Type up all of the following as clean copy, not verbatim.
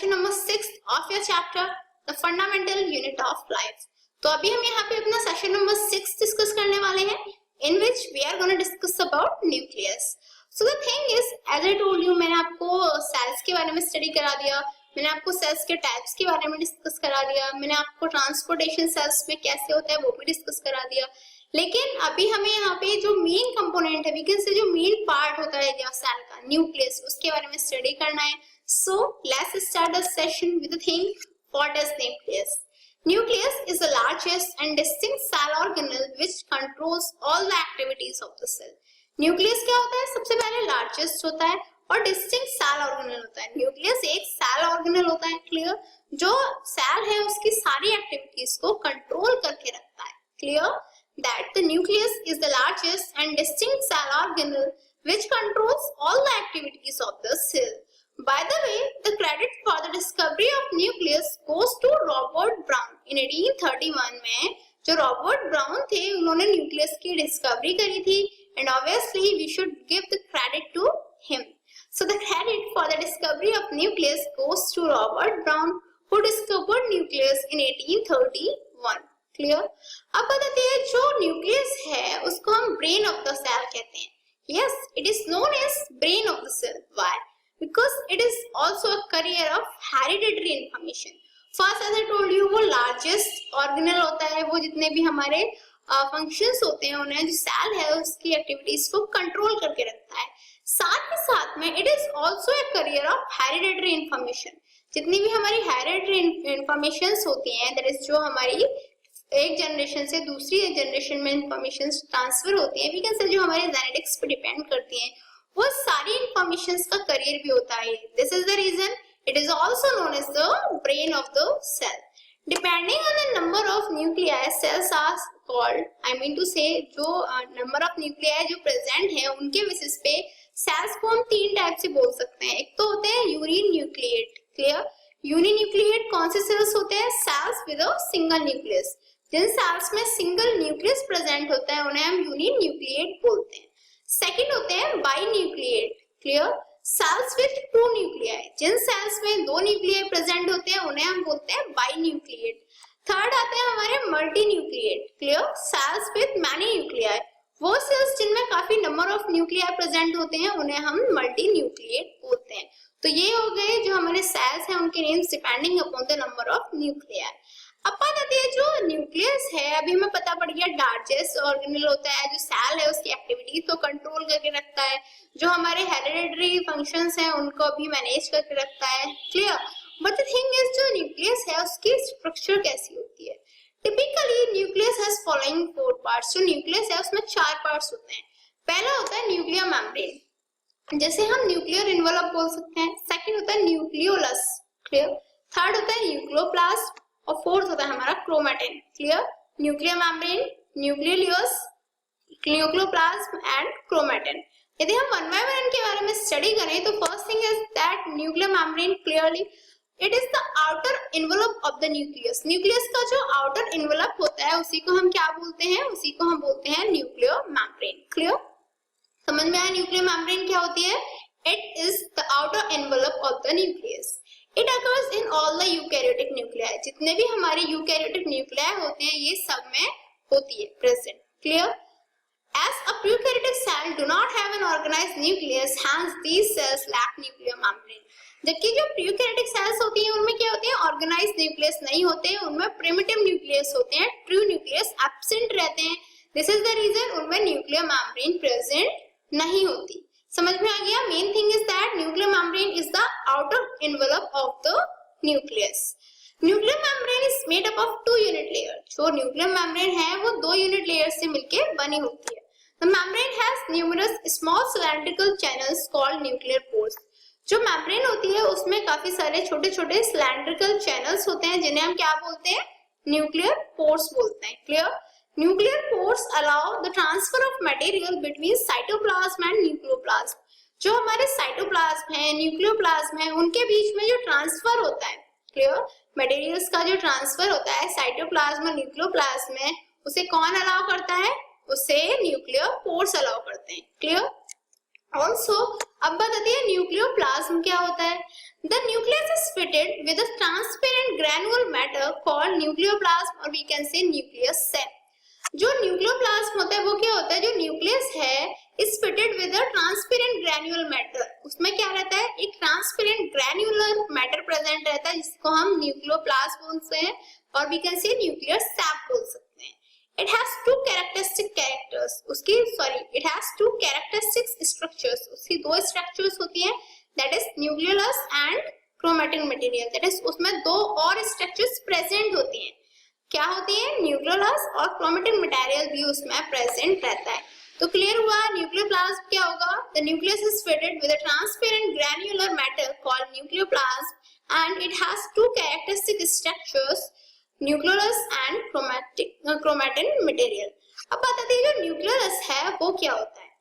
Session number 6 of your chapter the fundamental unit of life. तो अभी हम यहाँ पे अपना सेशन नंबर 6 डिस्कस करने वाले हैं, in which we are gonna discuss about nucleus. So the thing is, as I told you, मैंने आपको सेल्स के बारे में स्टडी करा दिया, मैंने आपको सेल्स के टाइप्स के बारे में डिस्कस करा दिया, मैंने आपको ट्रांसपोर्टेशन सेल्स में कैसे होता है वो भी डिस्कस करा दिया। लेकिन अभी हमें यहाँ पे जो मेन कंपोनेंट है, वी कैन से जो मेन पार्ट होता है सेल का, न्यूक्लियस, उसके बारे में स्टडी करना है। So let's start the session with the thing, what is nucleus? Nucleus is the largest and distinct cell organelle which controls all the activities of the cell. Nucleus क्या होता है? सबसे पहले largest होता है और distinct cell organelle होता है। Nucleus एक cell organelle होता है, clear? जो cell है उसकी सारी activities को control करके रखता है, clear? That the nucleus is the largest and distinct cell organelle which controls all the activities of the cell. By the way, the credit for the discovery of nucleus goes to Robert Brown. In 1831 में जो Robert brown थे, उन्होंने nucleus की discovery करी थी, and obviously we should give the credit to him. So the credit for the discovery of nucleus goes to Robert Brown, who discovered nucleus in 1831. Clear? अब बताते हैं जो न्यूक्लियस है उसको हम ब्रेन ऑफ द सेल कहते हैं. Yes, it is known as brain of the cell. Why? Because it is also a carrier of hereditary information. First, as I told you, वो largest organelle होता है, वो जितने भी हमारे functions होते हैं उन्हें जो सेल है उसकी activities को control करके रखता है. साथ ही साथ में it is also a carrier of hereditary information. जितनी भी हमारी hereditary informations होती हैं, that is जो हमारी एक जनरेशन से दूसरी जनरेशन में इंफॉर्मेशन ट्रांसफर होती है, वी कैन से जो हमारे जेनेटिक्स पे डिपेंड करती हैं, वो सारी इंफॉर्मेशंस का करियर भी होता है. This is the reason it is also known as the brain of the cell. Depending on the number of nuclei cells are called, I mean to say जो नंबर ऑफ न्यूक्लियाई जो present है उनके basis पे sales को हम तीन type से बोल सकते हैं. एक तो होते हैं यूनिन्यूक्लिएट. क्लियर? यूनिन्यूक्लिएट कौन से सेल्स होते हैं? Cells with a single nucleus. जिन सेल्स में सिंगल न्यूक्लियस प्रेजेंट होता है उन्हें हम यूनिन्यूक्लिएट बोलते हैं. सेकंड होते हैं binucleate. Clear? Cells with two nuclei. जिन सेल्स में दो न्यूक्लियाई प्रेजेंट होते हैं उन्हें हम बोलते हैं बाइन्यूक्लिएट. थर्ड आते हैं हमारे multinucleate. Clear? Cells with many nuclei. वो सेल्स जिनमें काफी नंबर ऑफ न्यूक्लियाई प्रेजेंट होते हैं उन्हें हम मल्टीन्यूक्लिएट बोलते हैं. तो ये हो गए जो हमारे सेल्स हैं उनके names depending upon the number of nuclei. अब बात आती है जो न्यूक्लियस है, अभी हमें पता पड़ गया लार्जेस्ट ऑर्गेनेल होता है, जो सेल है उसकी एक्टिविटीज को कंट्रोल करके रखता है, जो हमारे हेरिडिटरी फंक्शंस हैं उनको भी मैनेज करके रखता है. Clear? But the thing is जो न्यूक्लियस है उसकी स्ट्रक्चर कैसी होती है? Typically nucleus has following 4 parts. जो न्यूक्लियस है उसमें 4 पार्ट्स होते हैं. पहला होता है न्यूक्लियर मेम्ब्रेन, जैसे हम न्यूक्लियर इन्वेलप बोल सकते हैं. सेकंड होता है न्यूक्लियोलस. क्लियर? थर्ड होता है न्यूक्लियोप्लास्ट और फोर्थ होता है हमारा chromatin. Clear? Nuclear membrane, nucleolus, nucleoplasm and chromatin. यदि हम वन बाय वन इनके बारे में स्टडी करें तो first thing is that nuclear membrane, clearly it is the outer envelope of the nucleus. Nucleus का जो आउटर एनवेलप होता है उसी को हम क्या बोलते हैं? उसी को हम बोलते हैं न्यूक्लियर मेम्ब्रेन. क्लियर? समझ में आया न्यूक्लियर मेम्ब्रेन क्या होती है? It is the outer envelope of the nucleus. It occurs in all the eukaryotic nuclei. जितने भी हमारे eukaryotic nuclei होते हैं ये सब में होती है present. Clear? As a prokaryotic cell do not have an organized nucleus, hence these cells lack nuclear membrane. जबकि जो prokaryotic cells होती हैं उनमें क्या होते हैं? Organized nucleus नहीं होते, उनमें primitive nucleus होते हैं, true nucleus absent रहते हैं. This is the reason उनमें nuclear membrane present नहीं होती. समझ में आ गया? Main thing is that nuclear membrane is the outer envelope of the nucleus. Nuclear membrane is made up of 2 unit layer. जो nuclear membrane है वो 2 यूनिट लेयर से मिलके बनी होती है. The membrane has numerous small cylindrical channels called nuclear pores. जो membrane होती है उसमें काफी सारे छोटे छोटे सिलेंड्रिकल चैनल्स होते हैं जिन्हें हम क्या बोलते हैं? न्यूक्लियर पोर्स बोलते हैं. Clear? Nuclear pores allow the transfer of material between cytoplasm and nucleoplasm. जो हमारे साइटोप्लाज्म है, न्यूक्लियोप्लाज्म है, उनके बीच में जो ट्रांसफर होता है, क्लियर? मटेरियल्स का जो ट्रांसफर होता है साइटोप्लाज्म और न्यूक्लियोप्लाज्म में, उसे कौन अलाउ करता है? उसे न्यूक्लियर पोर्स अलाउ करते हैं. क्लियर? ऑल्सो अब बात आती है न्यूक्लियोप्लाज्म क्या होता है? The nucleus is fitted with a transparent granule matter called nucleoplasm or we can say nucleus cell. जो न्यूक्लियोप्लाज्म होता है वो क्या होता है, जो न्यूक्लियस है is fitted with a transparent granular matter. उसमें क्या रहता है, एक ट्रांसपेरेंट ग्रैन्युलर मैटर प्रेजेंट रहता है जिसको हम न्यूक्लियोप्लाज्म बोलते हैं और we can say nuclear sap बोल सकते हैं. It has two characteristic characters. It has two characteristic structures. उसकी दो structures होती हैं, that is nucleolus and chromatin material. That is उसमें दो और structures present होती हैं. क्या होती है, न्यूक्लियोलस और क्रोमेटिन मटेरियल भी उसमें प्रेजेंट रहता है. तो क्लियर हुआ न्यूक्लियोप्लाज्म क्या होगा. The nucleus is fitted with a transparent granular matter called nucleoplasm and it has two characteristic structures, nucleolus and chromatin material. अब बात आती है जो न्यूक्लियोलस है वो क्या होता है.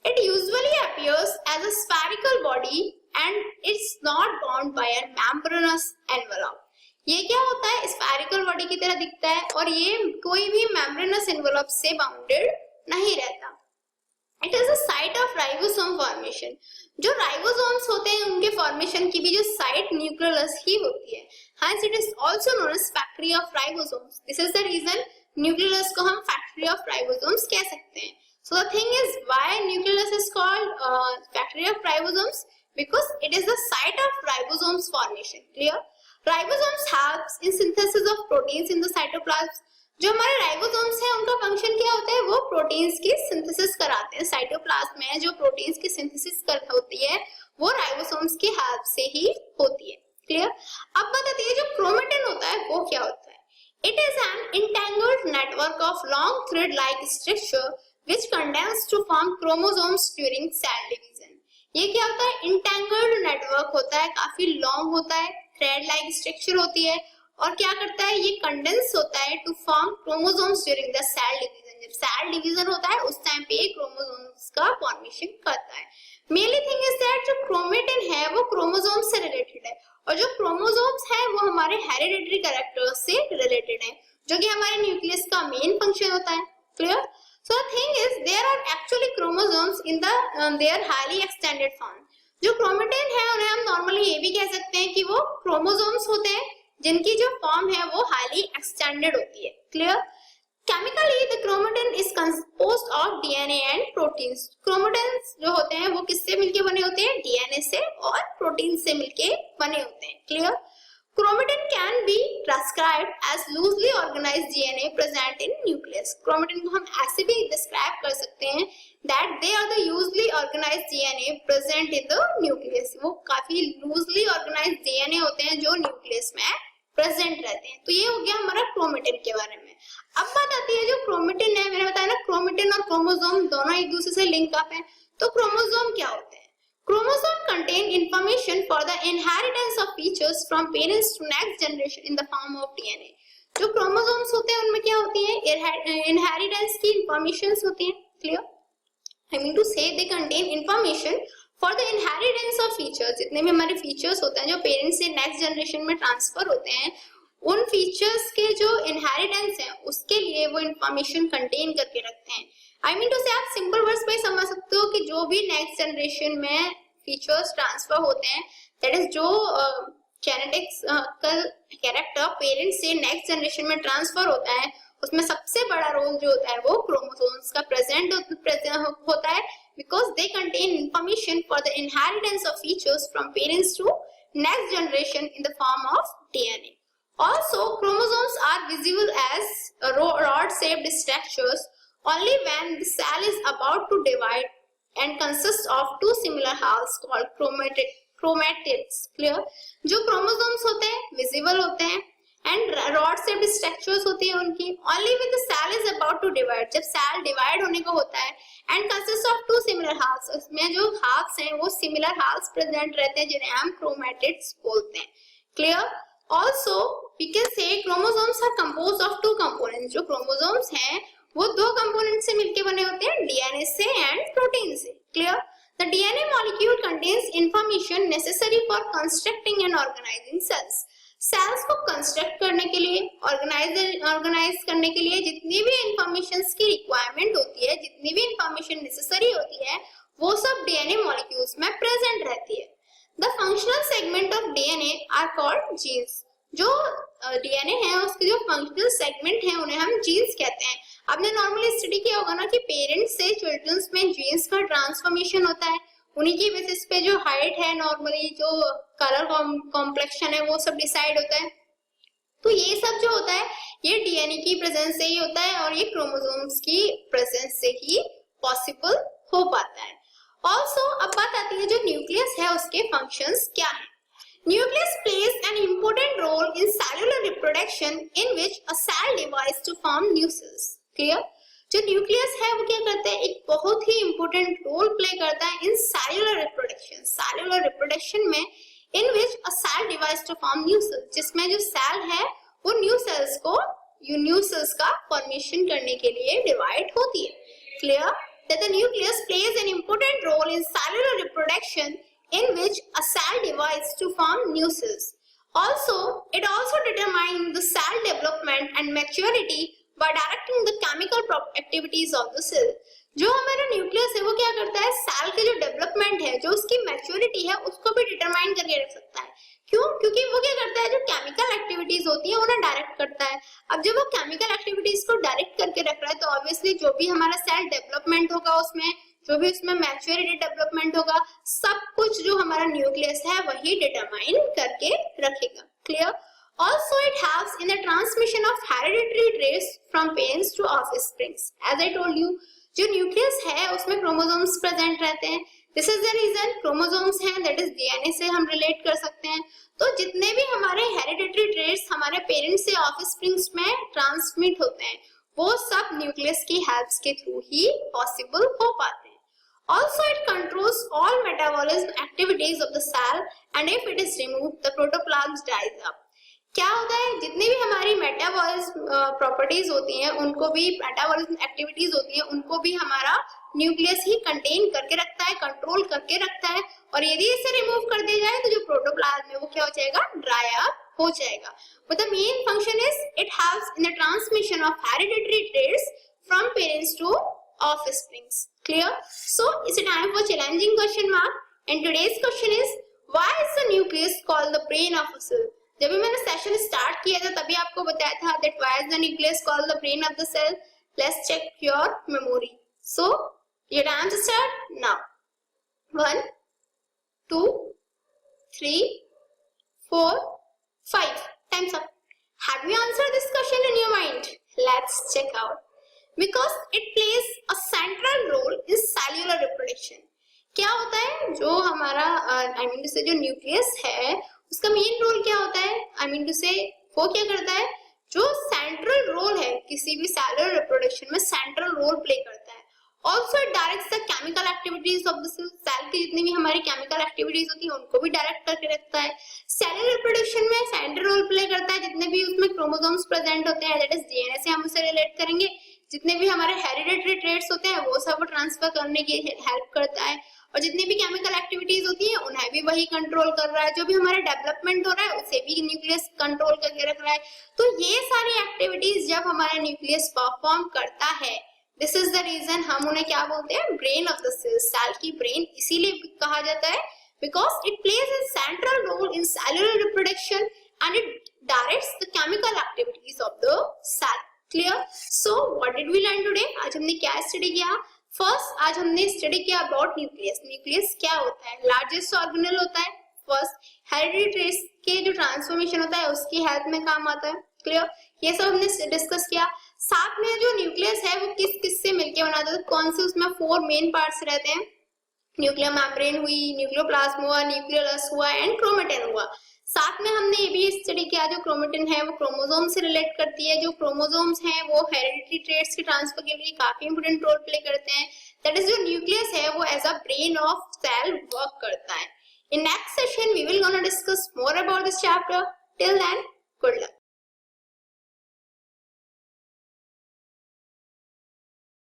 It usually appears as a spherical body and it's not bound by a membranous envelope. ये क्या होता है, स्फेरिकल बॉडी की तरह दिखता है और ये कोई भी मेम्ब्रेनस एनवेलप से बाउंडेड नहीं रहता. It is a site of ribosome formation. जो राइबोसोम्स होते हैं उनके फॉर्मेशन की भी जो साइट न्यूक्लियोलस ही होती है. Hence it is also known as factory of ribosomes. This is the reason nucleolus को हम फैक्ट्री ऑफ राइबोसोम्स कह सकते हैं. So the thing is why nucleolus is called factory of ribosomes, because it is the site of ribosomes formation. Clear. Ribosomes helps in synthesis of proteins in the cytoplasm. जो हमारे ribosomes हैं उनका function क्या होता है, वो proteins की synthesis कराते हैं. साइटोप्लाज्म में जो प्रोटीन्स की सिंथेसिस होती है वो राइबोसोम्स की हेल्प से ही होती है. क्लियर. अब बताइए जो क्रोमेटिन होता है वो क्या होता है. It is an entangled network of long thread-like structure which condense to form chromosomes during cell division. ये क्या होता है, entangled network होता है, काफी लॉन्ग होता है, थ्रेड लाइक स्ट्रक्चर होती है और क्या करता है, ये कंडेंस होता है to form chromosomes during the cell division. जब सेल डिवीजन होता है उस टाइम पे क्रोमोसोम्स का फॉर्मेशन करता है. मेनली थिंग इज दैट जो क्रोमेटिन है वो क्रोमोसोम्स से रिलेटेड है और जो क्रोमोसोम्स है वो हमारे हेरिडिटरी कैरेक्टर्स से रिलेटेड है जो कि हमारे न्यूक्लियस का मेन फंक्शन होता है. Clear. So the thing is there are actually chromosomes in the their highly extended form. जो क्रोमेटिन है उन्हें हम नॉर्मली ये भी कह सकते हैं कि वो क्रोमोसोम्स होते हैं जिनकी जो फॉर्म है वो हाईली एक्सटेंडेड होती है. Clear. Chemically the chromatin is composed of DNA and proteins. Chromatins जो होते हैं वो किससे मिलके बने होते हैं, डीएनए से और प्रोटीन से मिलके बने होते हैं. Clear. Chromatin can be described as loosely organized DNA present in nucleus. Chromatin को हम ऐसे भी describe कर सकते हैं that they are the loosely organized DNA present in the nucleus. वो काफी loosely organized DNA होते हैं जो nucleus में present रहते हैं. तो ये हो गया हमारा chromatin के बारे में. अब बात आती है जो chromatin है, मैंने बताया ना chromatin और chromosome दोनों एक दूसरे से link up हैं. तो chromosome क्या होते हैं. Chromosome contain information for the inheritance of features from parents to next generation in the form of DNA. जो chromosomes होते हैं उनमें क्या होती है, inheritance की informations होती हैं. Clear? I mean to say they contain information for the inheritance of features. जितने भी हमारे features होते हैं जो parents से next generation में transfer होते हैं, उन features के जो inheritance है उसके लिए वो information contain करके रखते हैं. I mean to say आप सिंपल वर्ड्स में समझ सकते हो कि जो भी नेक्स्ट जनरेशन में फीचर्स ट्रांसफर होते हैं, दैट इज जो जेनेटिक्स कैरेक्टर पेरेंट्स से नेक्स्ट जनरेशन में ट्रांसफर होता है, उसमें सबसे बड़ा रोल जो होता है वो क्रोमोसोम्स का प्रेजेंट होता है, because they contain information for the inheritance of features from parents to next generation in the form of DNA. Also, chromosomes are visible as rod-shaped structures only when the cell is about to divide and consists of two similar halves called chromatids. Clear? जो chromosomes होते हैं visible होते हैं and rod-shaped structures होती है उनकी only when the cell is about to divide. जब cell divide होने को होता है and consists of two similar halves. उसमें जो halves हैं वो similar halves present रहते हैं जिन्हें हम chromatids बोलते हैं. Clear? Also, we can say chromosomes are composed of two components. जो chromosomes हैं वो दो कंपोनेंट से मिलके बने होते हैं, डीएनए से एंड प्रोटीन से. Clear. The DNA molecule contains information necessary for constructing and organising cells. Cells को कंस्ट्रक्ट करने के लिए, ऑर्गेनाइज करने के लिए जितनी भी इंफॉर्मेशन की रिक्वायरमेंट होती है, जितनी भी इंफॉर्मेशन नेसेसरी होती है, वो सब डीएनए मॉलिक्यूल्स में प्रेजेंट रहती है. The functional segment of DNA are called genes. जो डीएनए है उसके जो फंक्शनल सेगमेंट है उन्हें हम जीन्स कहते हैं। आपने नॉर्मली स्टडी किया होगा ना कि पेरेंट्स से चिल्ड्रंस में जीन्स का ट्रांसफॉर्मेशन होता है, उन्हीं की बेसिस पे जो हाइट है, नॉर्मली जो कलर कॉम्प्लेक्शन है वो सब डिसाइड होता है। तो ये सब जो होता है ये डीएनए की प्रेजेंस से ही होता है और ये क्रोमोसोम्स की प्रेजेंस से ही पॉसिबल हो पाता है। ऑल्सो अब बात आती है जो न्यूक्लियस है उसके फंक्शंस क्या है। Nucleus plays an important role in cellular reproduction in which a cell divides to form new cells. Clear? जो न्यूक्लियस है वो क्या करता है, एक बहुत ही इंपॉर्टेंट रोल प्ले करता है इन सेल्युलर रिप्रोडक्शन। सेल्युलर रिप्रोडक्शन में in which a cell divides to form new cells, जिसमें जो सेल है वो न्यू सेल्स को न्यू सेल्स का फॉर्मेशन करने के लिए डिवाइड होती है। Clear? That the nucleus plays an important role in cellular reproduction in which a cell divides to form new cells. Also, it also determines the cell development and maturity by directing the chemical activities of the cell. जो हमारा nucleus है वो क्या करता है, cell के जो development है, जो उसकी मैच्योरिटी है उसको भी डिटरमाइन करके रख सकता है। क्यों? क्योंकि वो क्या करता है, जो केमिकल एक्टिविटीज होती है उन्हें डायरेक्ट करता है। अब जब वो केमिकल एक्टिविटीज को डायरेक्ट करके रख रहा है तो ऑब्वियसली जो भी हमारा सेल डेवलपमेंट होगा उसमें, जो भी उसमें मैच्योरिटी डेवलपमेंट होगा, सब कुछ जो हमारा न्यूक्लियस है वही डिटरमाइन करके रखेगा। Clear? Also it helps in the transmission of hereditary traits from parents to offsprings. As I told you, जो न्यूक्लियस है उसमें क्रोमोसोम्स प्रेजेंट रहते हैं। This is the reason chromosomes हैं, दैट इज डीएनए से हम रिलेट कर सकते हैं। तो जितने भी हमारे हेरिडिटरी ट्रेट्स हमारे पेरेंट्स से ऑफस्प्रिंग्स में ट्रांसमिट होते हैं वो सब न्यूक्लियस की हेल्प के थ्रू ही पॉसिबल हो पाते हैं। Also, it controls all metabolism activities of the cell, and if it is removed, the protoplasm dies up. क्या होता है, जितनी भी हमारी मेटाबॉलिज्म प्रॉपर्टीज होती हैं उनको भी, मेटाबॉलिज्म एक्टिविटीज होती हैं उनको भी हमारा न्यूक्लियस ही कंटेन करके रखता है, कंट्रोल करके रखता है। और यदि इसे रिमूव कर दिया जाए तो जो प्रोटोप्लाज्म है वो क्या हो जाएगा, ड्राई अप हो जाएगा। But the main function is it helps in the transmission of hereditary traits from parents to offsprings. Clear? So it's a time for challenging question mark. And today's question is, why is the nucleus called the brain of a cell? जब भी मैंने session start किया था तभी आपको बताया था that why is the nucleus called the brain of the cell. Let's check your memory. So your time to start now. 1, 2, 3, 4, 5. Time's up. Have you answered this question in your mind? Let's check out. Because it plays a central role in cellular reproduction. क्या होता है, जो हमारा I mean to say जो nucleus है उसका main role क्या होता है, I mean to say वो क्या करता है, जो सेंट्रल रोल है किसी भी सेलुलर रिप्रोडक्शन में सेंट्रल रोल प्ले करता है। Also it directs the chemical activities of the cell. Cell की जितनी भी हमारी केमिकल एक्टिविटीज होती है उनको भी डायरेक्ट करके रखता है। सेलुलर रिप्रोडक्शन में सेंट्रल रोल प्ले करता है, जितने भी उसमें क्रोमोसोम्स प्रेजेंट होते हैं, दैट इज डीएनए से हम उसे रिलेट करेंगे। जितने भी हमारे हेरिडिटरी ट्रेट्स होते हैं वो सब ट्रांसफर करने की हेल्प करता है, और जितनी भी केमिकल एक्टिविटीज होती है उन्हें भी वही कंट्रोल कर रहा है। जो भी हमारा डेवलपमेंट हो रहा है उसे भी न्यूक्लियस कंट्रोल करके रख रहा है। तो ये सारी एक्टिविटीज जब हमारा न्यूक्लियस परफॉर्म करता है, दिस इज द रीजन हम उन्हें क्या बोलते हैं, brain of the cell. Cell की ब्रेन इसीलिए कहा जाता है because it plays a central role in cellular reproduction and it directs the chemical activities of the cell. Clear? So what did we learn today? आज हमने क्या study किया? First आज हमने स्टडी किया अबाउट न्यूक्लियस। न्यूक्लियस क्या होता है, लार्जेस्ट ऑर्गेनेल होता है। फर्स्ट हेरिडिटरी ट्रेट्स के जो ट्रांसफॉर्मेशन होता है उसकी हेल्प में काम आता है। क्लियर? ये सब हमने डिस्कस किया। साथ में जो न्यूक्लियस है वो किस किस से मिलकर बना था, कौन से उसमें 4 मेन पार्ट्स रहते हैं, न्यूक्लियर मेम्ब्रेन हुई, न्यूक्लियोप्लाज्म हुआ, न्यूक्लियस हुआ एंड क्रोमेटिन हुआ। साथ में हमने ये भी स्टडी किया जो क्रोमेटिन है वो क्रोमोसोम से रिलेट करती है। जो क्रोमोसोम्स हैं वो हेरिडिटरी ट्रेट्स के ट्रांसफर के लिए काफी इंपोर्टेंट रोल प्ले करते हैं। दैट इज जो न्यूक्लियस है वो as a brain of cell work करता है। In next session we will gonna discuss more about this chapter. Till then good luck.